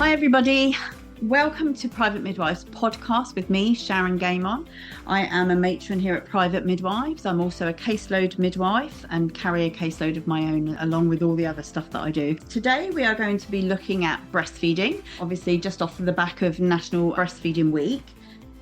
Hi everybody, welcome to Private Midwives podcast with me, Sharon Gamon. I am a matron here at Private Midwives. I'm also a caseload midwife and carry a caseload of my own along with all the other stuff that I do. Today we are going to be looking at breastfeeding, obviously just off the back of National Breastfeeding Week.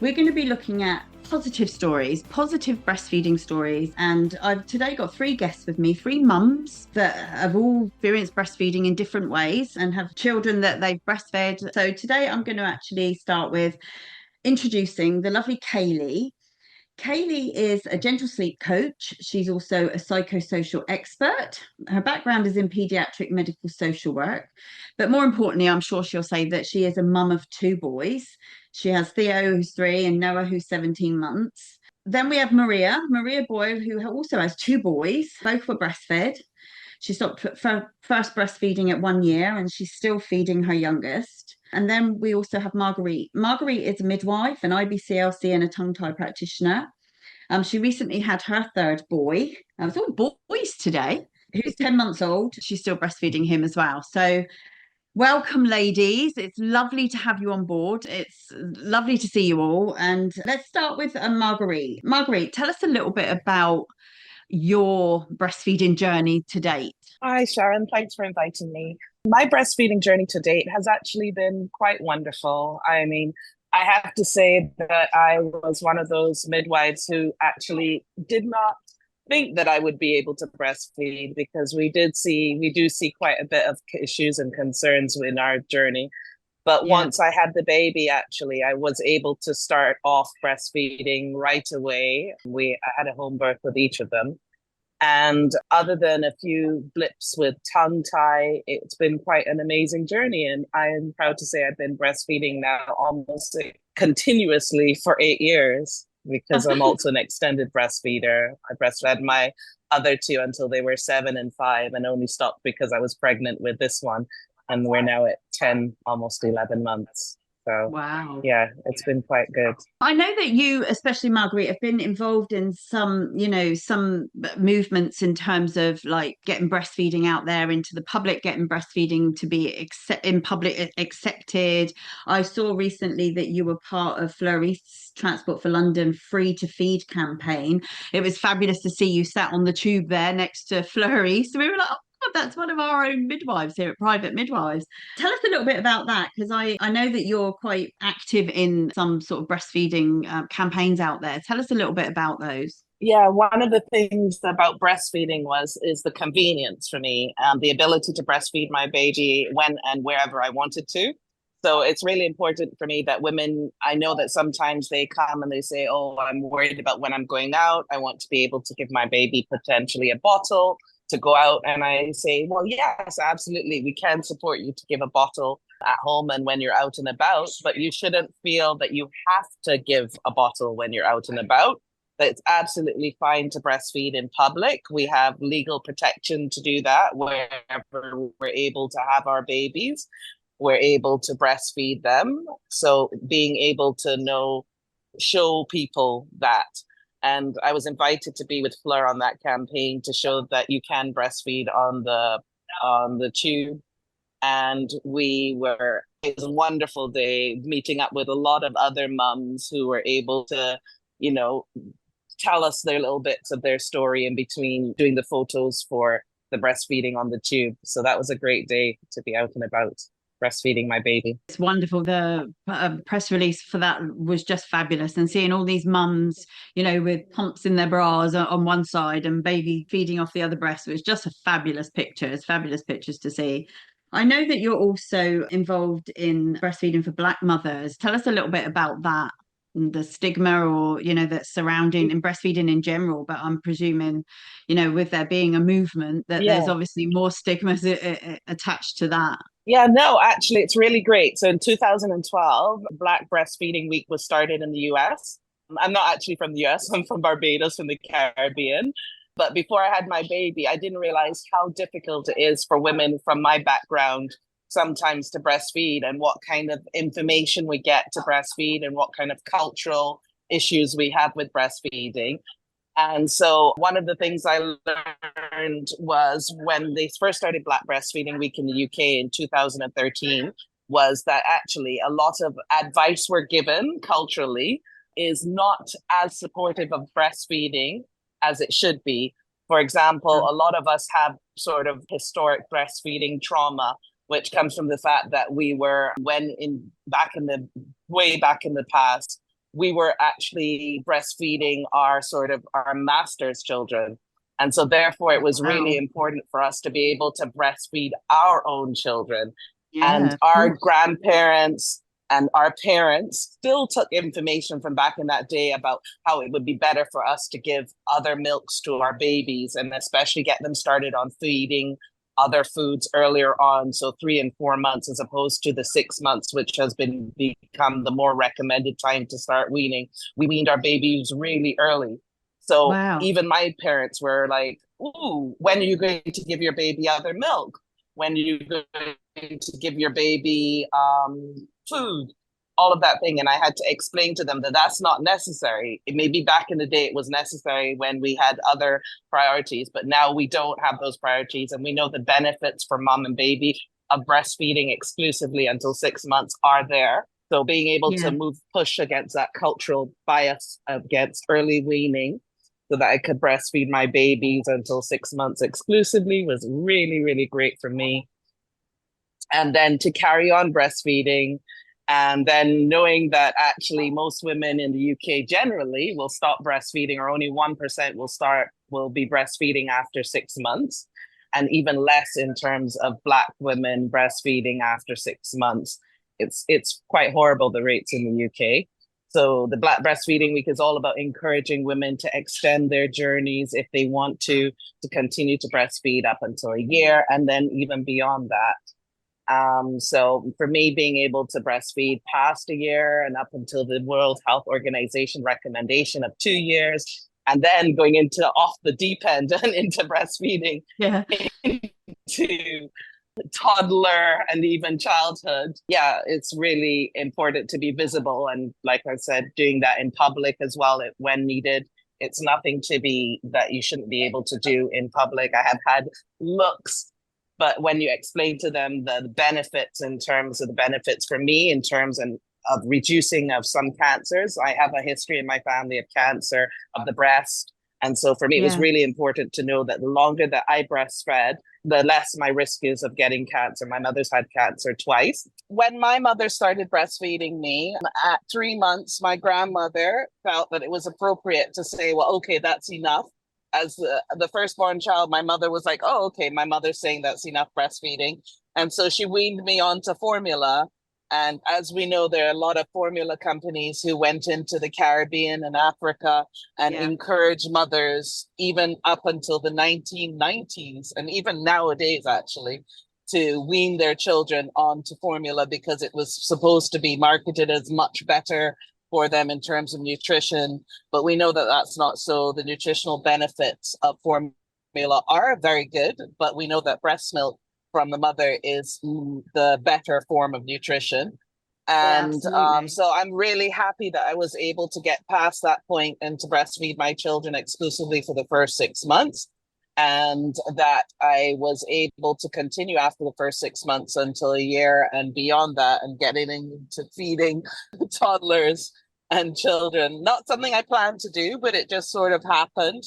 We're going to be looking at positive stories, positive breastfeeding stories. And I've today got three guests with me, three mums that have all experienced breastfeeding in different ways and have children that they've breastfed. So today I'm going to actually start with introducing the lovely Kaylee. Kaylee is a gentle sleep coach. She's also a psychosocial expert. Her background is in paediatric medical social work. But more importantly, I'm sure she'll say that she is a mum of two boys. She has Theo, who's 3, and Noah, who's 17 months. Then we have Maria Boyle, who also has two boys. Both were breastfed. She stopped first breastfeeding at 1 year, and she's still feeding her youngest. And then we also have Marguerite. Marguerite is a midwife, an IBCLC and a tongue-tie practitioner. She recently had her third boy. It's all boys today, who's 10 months old. She's still breastfeeding him as well. So welcome, ladies. It's lovely to have you on board. It's lovely to see you all. And let's start with Marguerite. Marguerite, tell us a little bit about your breastfeeding journey to date. Hi, Sharon. Thanks for inviting me. My breastfeeding journey to date has actually been quite wonderful. I mean, I have to say that I was one of those midwives who actually did not think that I would be able to breastfeed, because we do see quite a bit of issues and concerns in our journey. But once I had the baby, actually, I was able to start off breastfeeding right away. I had a home birth with each of them. And other than a few blips with tongue tie, it's been quite an amazing journey. And I am proud to say I've been breastfeeding now almost continuously for 8 years, because I'm also an extended breastfeeder. I breastfed my other two until they were 7 and 5, and only stopped because I was pregnant with this one. And we're now at 10, almost 11 months. So, wow. Yeah, it's been quite good. I know that you, especially Marguerite, have been involved in some movements in terms of like getting breastfeeding out there into the public, getting breastfeeding to be in public accepted. I saw recently that you were part of Fleury's Transport for London Free to Feed campaign. It was fabulous to see you sat on the tube there next to Fleury. So we were like, oh, that's one of our own midwives here at Private Midwives. Tell us a little bit about that, because I know that you're quite active in some sort of breastfeeding campaigns out there. Tell us a little bit about those. Yeah, one of the things about breastfeeding is the convenience for me, the ability to breastfeed my baby when and wherever I wanted to. So it's really important for me that women, I know that sometimes they come and they say, oh, I'm worried about when I'm going out. I want to be able to give my baby potentially a bottle to go out. And I say, well, yes, absolutely. We can support you to give a bottle at home and when you're out and about, but you shouldn't feel that you have to give a bottle when you're out and about. That it's absolutely fine to breastfeed in public. We have legal protection to do that wherever we're able to have our babies. We're able to breastfeed them. So being able to show people that. And I was invited to be with Fleur on that campaign to show that you can breastfeed on the tube. And it was a wonderful day meeting up with a lot of other mums who were able to, tell us their little bits of their story in between doing the photos for the breastfeeding on the tube. So that was a great day to be out and about breastfeeding my baby. It's wonderful. The press release for that was just fabulous, and seeing all these mums, with pumps in their bras on one side and baby feeding off the other breast was just a fabulous picture. It's fabulous pictures to see. I know that you're also involved in breastfeeding for Black mothers. Tell us a little bit about that, the stigma or that's surrounding and breastfeeding in general, but I'm presuming with there being a movement that there's obviously more stigmas attached to that. Yeah, no, actually, it's really great. So in 2012, Black Breastfeeding Week was started in the US. I'm not actually from the US, I'm from Barbados, from the Caribbean. But before I had my baby, I didn't realize how difficult it is for women from my background sometimes to breastfeed, and what kind of information we get to breastfeed and what kind of cultural issues we have with breastfeeding. And so one of the things I learned was when they first started Black Breastfeeding Week in the UK in 2013, was that actually a lot of advice we're given culturally is not as supportive of breastfeeding as it should be. For example, a lot of us have sort of historic breastfeeding trauma, which comes from the fact that we were, way back in the past, we were actually breastfeeding our master's children. And so therefore it was really important for us to be able to breastfeed our own children. And our grandparents and our parents still took information from back in that day about how it would be better for us to give other milks to our babies, and especially get them started on feeding other foods earlier on. So 3 and 4 months, as opposed to the 6 months, which has become the more recommended time to start weaning. We weaned our babies really early. So even my parents were like, ooh, when are you going to give your baby other milk? When are you going to give your baby food? All of that thing. And I had to explain to them that that's not necessary. It maybe back in the day it was necessary when we had other priorities, but now we don't have those priorities. And we know the benefits for mom and baby of breastfeeding exclusively until 6 months are there. So being able to push against that cultural bias against early weaning, so that I could breastfeed my babies until 6 months exclusively, was really, really great for me. And then to carry on breastfeeding, and then knowing that actually most women in the UK generally will stop breastfeeding, or only 1% will be breastfeeding after 6 months, and even less in terms of Black women breastfeeding after 6 months. It's quite horrible, the rates in the UK. So the Black Breastfeeding Week is all about encouraging women to extend their journeys if they want to continue to breastfeed up until a year, and then even beyond that. So for me, being able to breastfeed past a year and up until the World Health Organization recommendation of 2 years, and then going into off the deep end and into breastfeeding into toddler and even childhood. Yeah, it's really important to be visible. And like I said, doing that in public as well when needed. It's nothing that you shouldn't be able to do in public. I have had looks, but when you explain to them the benefits, in terms of the benefits for me, in terms of reducing of some cancers, I have a history in my family of cancer of the breast. And so for me, it was really important to know that the longer that I breastfed, the less my risk is of getting cancer. My mother's had cancer twice. When my mother started breastfeeding me at 3 months, my grandmother felt that it was appropriate to say, well, okay, that's enough. As the firstborn child, my mother was like, oh, okay, my mother's saying that's enough breastfeeding. And so she weaned me onto formula. And as we know, there are a lot of formula companies who went into the Caribbean and Africa and encouraged mothers, even up until the 1990s, and even nowadays, actually, to wean their children onto formula, because it was supposed to be marketed as much better for them in terms of nutrition. But we know that that's not so. The nutritional benefits of formula are very good, but we know that breast milk from the mother is the better form of nutrition. And so I'm really happy that I was able to get past that point and to breastfeed my children exclusively for the first 6 months, and that I was able to continue after the first 6 months until a year and beyond that, and getting into feeding toddlers and children. Not something I planned to do, but it just sort of happened,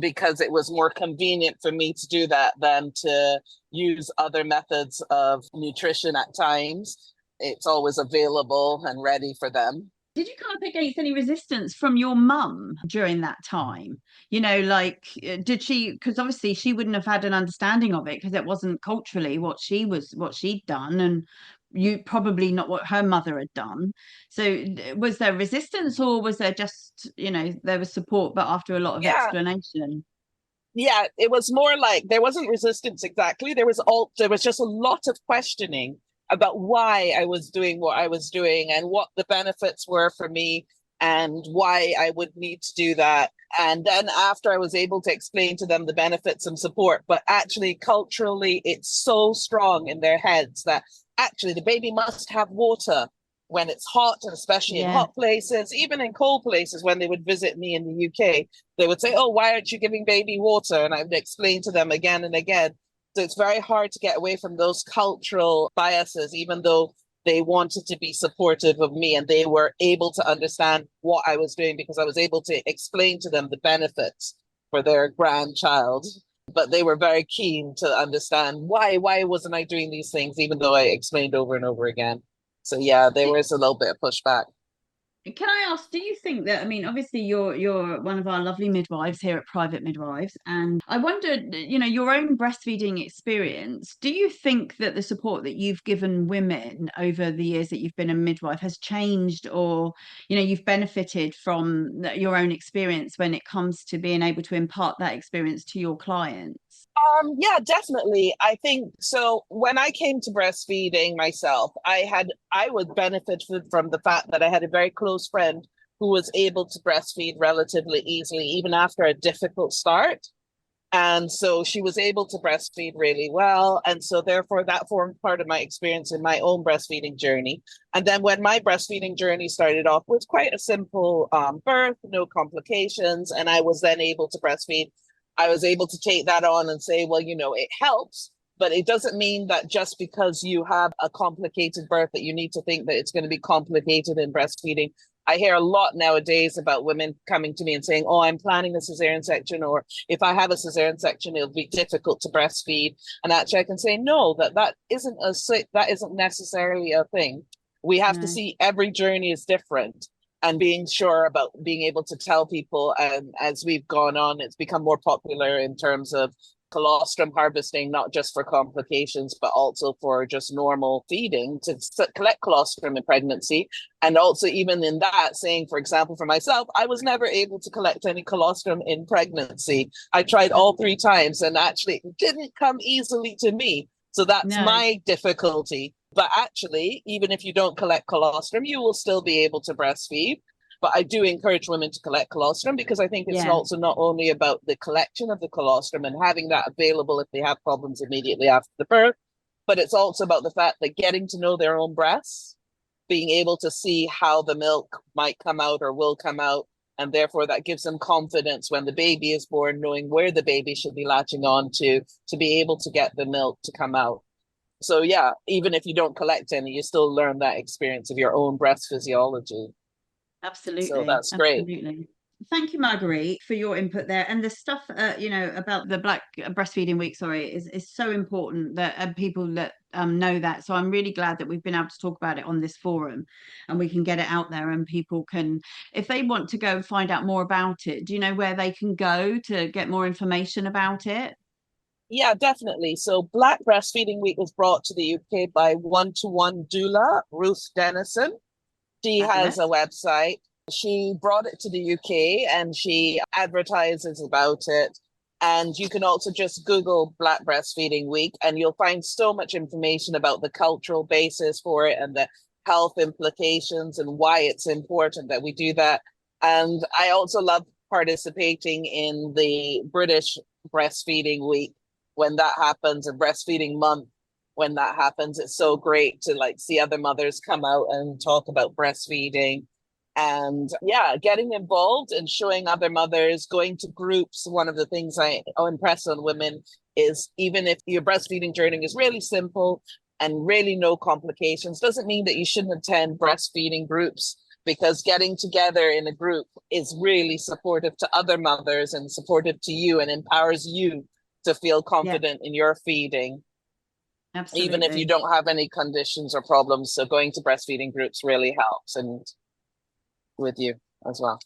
because it was more convenient for me to do that than to use other methods of nutrition at times. It's always available and ready for them. Did you come up against any resistance from your mum during that time? You know, like, did she, because obviously she wouldn't have had an understanding of it, because it wasn't culturally what she'd done, and you probably not what her mother had done. So was there resistance, or was there just, there was support, but after a lot of explanation? Yeah, it was more like there wasn't resistance exactly. There was just a lot of questioning about why I was doing what I was doing and what the benefits were for me and why I would need to do that. And then after I was able to explain to them the benefits and support, but actually culturally, it's so strong in their heads that actually the baby must have water when it's hot, and especially in hot places, even in cold places. When they would visit me in the UK, they would say, oh, why aren't you giving baby water? And I would explain to them again and again. So it's very hard to get away from those cultural biases, even though they wanted to be supportive of me, and they were able to understand what I was doing because I was able to explain to them the benefits for their grandchild. But they were very keen to understand why wasn't I doing these things, even though I explained over and over again. So yeah, there was a little bit of pushback. Can I ask, do you think that, I mean, obviously you're one of our lovely midwives here at Private Midwives, and I wondered, your own breastfeeding experience, do you think that the support that you've given women over the years that you've been a midwife has changed, or, you've benefited from your own experience when it comes to being able to impart that experience to your clients? Yeah, definitely. I think so. When I came to breastfeeding myself, I would benefit from the fact that I had a very close friend who was able to breastfeed relatively easily, even after a difficult start. And so she was able to breastfeed really well. And so therefore that formed part of my experience in my own breastfeeding journey. And then when my breastfeeding journey started off with quite a simple birth, no complications, and I was then able to breastfeed, I was able to take that on and say, well, it helps, but it doesn't mean that just because you have a complicated birth that you need to think that it's going to be complicated in breastfeeding. I hear a lot nowadays about women coming to me and saying, oh, I'm planning a cesarean section, or if I have a cesarean section, it'll be difficult to breastfeed. And actually I can say, no, that isn't necessarily a thing. We have to No. see every journey is different, and being sure about being able to tell people. And as we've gone on, it's become more popular in terms of colostrum harvesting, not just for complications, but also for just normal feeding to collect colostrum in pregnancy. And also, even in that, saying, for example, for myself, I was never able to collect any colostrum in pregnancy. I tried all 3 times, and actually it didn't come easily to me. So that's No. my difficulty. But actually, even if you don't collect colostrum, you will still be able to breastfeed. But I do encourage women to collect colostrum because I think it's Yeah. also not only about the collection of the colostrum and having that available if they have problems immediately after the birth, but it's also about the fact that getting to know their own breasts, being able to see how the milk might come out or will come out. And therefore, that gives them confidence when the baby is born, knowing where the baby should be latching on to be able to get the milk to come out. So, yeah, even if you don't collect any, you still learn that experience of your own breast physiology. So Absolutely, that's great. absolutely. Thank you, Marguerite, for your input there. And the stuff, about the Black Breastfeeding Week, sorry, is so important that people that know that. So I'm really glad that we've been able to talk about it on this forum, and we can get it out there, and people can, if they want to go and find out more about it, do you know where they can go to get more information about it? Yeah, definitely. So Black Breastfeeding Week was brought to the UK by one-to-one doula, Ruth Dennison. She has a Fabulous. website. She brought it to the UK and she advertises about it. And you can also just Google Black Breastfeeding Week and you'll find so much information about the cultural basis for it and the health implications and why it's important that we do that. And I also love participating in the British Breastfeeding Week when that happens, and Breastfeeding Month when that happens. It's so great to see other mothers come out and talk about breastfeeding, and yeah, getting involved and showing other mothers, going to groups. One of the things I impress on women is even if your breastfeeding journey is really simple and really no complications, doesn't mean that you shouldn't attend breastfeeding groups, because getting together in a group is really supportive to other mothers and supportive to you and empowers you to feel Yeah, confident in your feeding, even if you absolutely. don't have any conditions or problems. So going to breastfeeding groups really helps, and with you as well.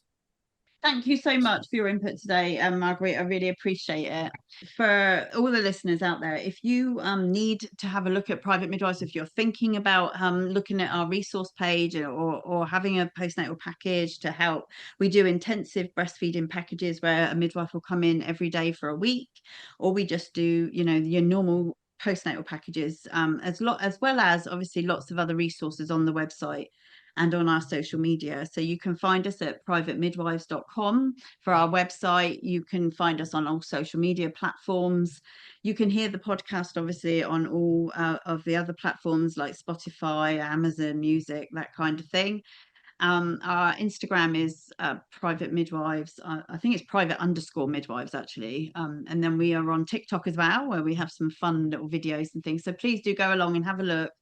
Thank you so much for your input today, Marguerite. I really appreciate it. For all the listeners out there, if you need to have a look at Private Midwives, if you're thinking about looking at our resource page, or having a postnatal package to help, we do intensive breastfeeding packages where a midwife will come in every day for a week, or we just do, your normal postnatal packages, as well as obviously lots of other resources on the website and on our social media. So you can find us at privatemidwives.com for our website. You can find us on all social media platforms. You can hear the podcast obviously on all of the other platforms like Spotify, Amazon Music, that kind of thing. Our Instagram is Private Midwives. I think it's private_midwives actually. And then we are on TikTok as well, where we have some fun little videos and things. So please do go along and have a look.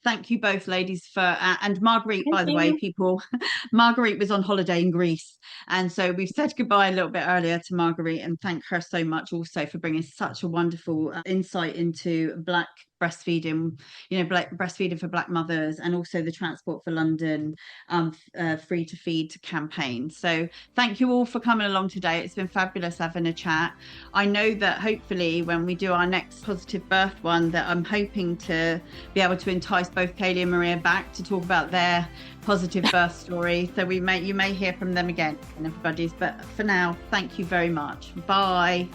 Thank you both, ladies, for and Marguerite, Thank by the way, you. people. Marguerite was on holiday in Greece, and so we've said goodbye a little bit earlier to Marguerite, and thank her so much also for bringing such a wonderful insight into Black breastfeeding, breastfeeding for Black mothers, and also the Transport for London free to feed campaign. So thank you all for coming along today. It's been fabulous having a chat. I know that hopefully when we do our next positive birth one, that I'm hoping to be able to entice both Kaylee and Maria back to talk about their positive birth story. So you may hear from them again, everybody's. But for now, thank you very much. Bye.